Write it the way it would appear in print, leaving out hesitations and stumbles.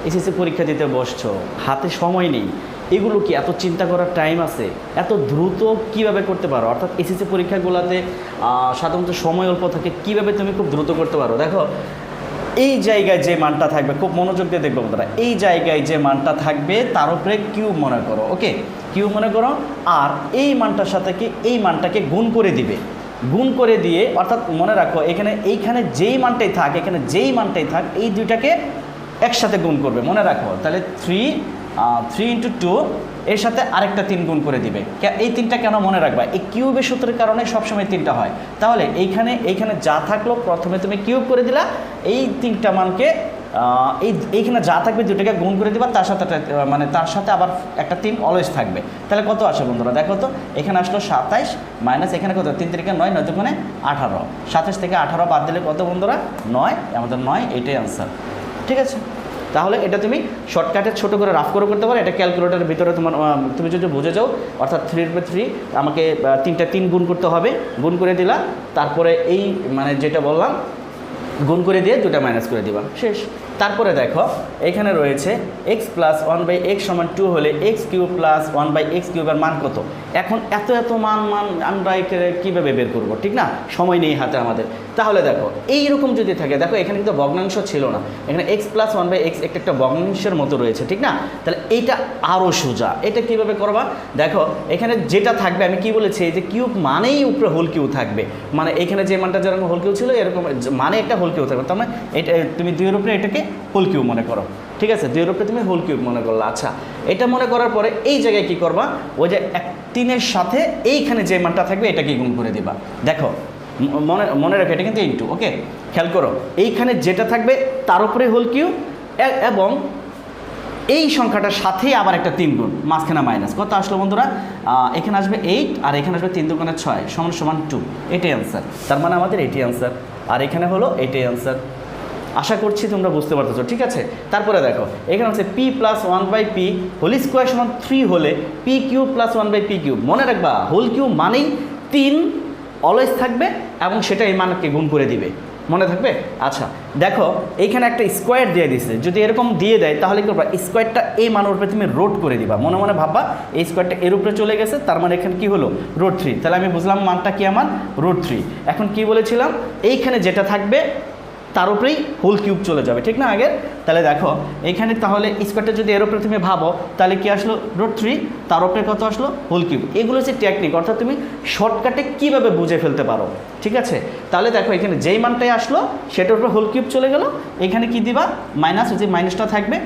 SSC পরীক্ষা দিতে বসছো, হাতে সময় নেই, এগুলো কি এত চিন্তা করার টাইম আছে? এত দ্রুত কিভাবে করতে পারো? অর্থাৎ এসএসসি পরীক্ষাগুলোতে সাধারণত সময় অল্প থাকে, কিভাবে তুমি খুব দ্রুত করতে পারো? দেখো, এই জায়গায় যে মানটা থাকবে, খুব মনোযোগ দিয়ে দেখবো বন্ধুরা, এই জায়গায় যে মানটা থাকবে তার উপরে কিউব মনে করো, ওকে, কিউব মনে করো, আর এই মানটার সাথে কি এই মানটাকে গুণ করে দিবে, গুণ করে দিয়ে, অর্থাৎ মনে রাখো এইখানে যেই মানটাই থাক, এখানে যেই মানটাই থাক, এই দুইটাকে একসাথে গুণ করবে, মনে রাখো। তাহলে 3 × 2 এর সাথে আরেকটা 3 গুণ করে দিবে। এই 3টা কেন মনে রাখবা? এই কিউবের সূত্রের কারণে সবসময় 3টা হয়। তাহলে এইখানে যা থাকলো প্রথমে তুমি কিউব করে দিলা, এই 3টা মানকে এইখানে যা থাকবে দুটোকে গুণ করে দিবা, তার সাথে আবার একটা 3 অলওয়েজ থাকবে। তাহলে কত আসে বন্ধুরা? দেখো তো, এখানে আসলো 27 মাইনাস এখানে কত, 3 × 3 = 9, 9 × 2 = 18, 27 থেকে 18 বাদ দিলে কত বন্ধুরা? 9, আমাদের 9, এটাই আনসার। ঠিক আছে, তাহলে এটা তুমি শর্টকাটে ছোটো করে রাফ করে করতে পারো। এটা ক্যালকুলেটারের ভিতরে তুমি যদি বুঝে যাও, অর্থাৎ 3/3 আমাকে 3টা 3 গুণ করতে হবে, গুণ করে দিলা, তারপরে এই যেটা বললাম গুণ করে দিয়ে 2টা মাইনাস করে দিবা, শেষ। তারপরে দেখো এখানে রয়েছে x + 1/x = 2 হলে x³ + 1/x³ এর মান কত? এখন এত মান আমরা কীভাবে বের করব? ঠিক না, সময় নেই হাতে আমাদের। তাহলে দেখো এইরকম যদি থাকে, দেখো এখানে কিন্তু ভগ্নাংশ ছিল না, এখানে x + 1/x একটা ভগ্নাংশের মতো রয়েছে, ঠিক না? তাহলে এইটা আরও সোজা। এটা কীভাবে করবা? দেখো এখানে যেটা থাকবে, আমি কি বলেছি, এই যে কিউব মানেই উপরে হোল কিউ থাকবে, মানে এখানে যে মানটা যেরকম হোল কিউ ছিল এরকম মানে একটা হোল কিউ থাকবে। তার মানে এটা তুমি 2 এর উপরে এটাকে হোল কিউব মনে করো, ঠিক আছে? 2 এর উপরে তুমি হোল কিউব মনে করলো। আচ্ছা, এটা মনে করার পরে এই জায়গায় কি করবা? ওই যে 3-এর সাথে এইখানে যে মানটা থাকবে এটাকে গুণ করে দিবা। দেখো মনে রাখো, এটা কিন্তু ইনটু, ওকে, খেয়াল করো, এইখানে যেটা থাকবে তার উপরে হোল কিউব এবং এই সংখ্যাটার সাথেই আবার একটা 3 গুণ, মাঝখানে মাইনাস। কত আসলো বন্ধুরা? এখানে আসবে 8 আর এখানে আসবে 3 × 2 = 6 = 2, এটাই অ্যান্সার। তার মানে আমাদের এটাই অ্যান্সার, আর এখানে হলো এটাই অ্যান্সার। আশা করছি তোমরা বুঝতে পারতেছো, ঠিক আছে? তারপরে দেখো এখানে হচ্ছে p + 1/p হোল² = 3 হলে p³ + 1/p³। মনে রাখবা, হোল কিউ মানেই 3 অলওয়েজ থাকবে এবং সেটা এই মানকে গুণ করে দিবে, মনে থাকবে? আচ্ছা, দেখো এইখানে একটা স্কোয়ার দিয়ে দিছে, যদি এরকম দিয়ে দেয় তাহলে কি করবা? স্কোয়ারটা এই মানের উপরে তুমি রোড করে দিবা, মনে মনে ভাববা এই স্কোয়ারটা এর উপরে চলে গেছে, তার মানে এখানে কি হলো? √3। তাহলে আমি বুঝলাম মানটা কি আমার? √3। এখন কি বলেছিলাম? এইখানে যেটা থাকবে তার উপরেই হোল কিউব চলে যাবে, ঠিক না আগে? তাহলে দেখো এইখানে তাহলে স্কোয়ারটা যদি এর উপরে তুমি ভাবো তাহলে কি আসলো? √3, তার উপরে কত আসলো? Whole cube. এগুলো হচ্ছে টেকনিক, অর্থাৎ তুমি শর্টকাটে কীভাবে বুঝে ফেলতে পারো, ঠিক আছে? তাহলে দেখো এখানে যেই মানটাই আসলো সেটার উপরে হোল কিউব চলে গেল, এখানে কি দিবা? মাইনাস, যে মাইনাসটা থাকবে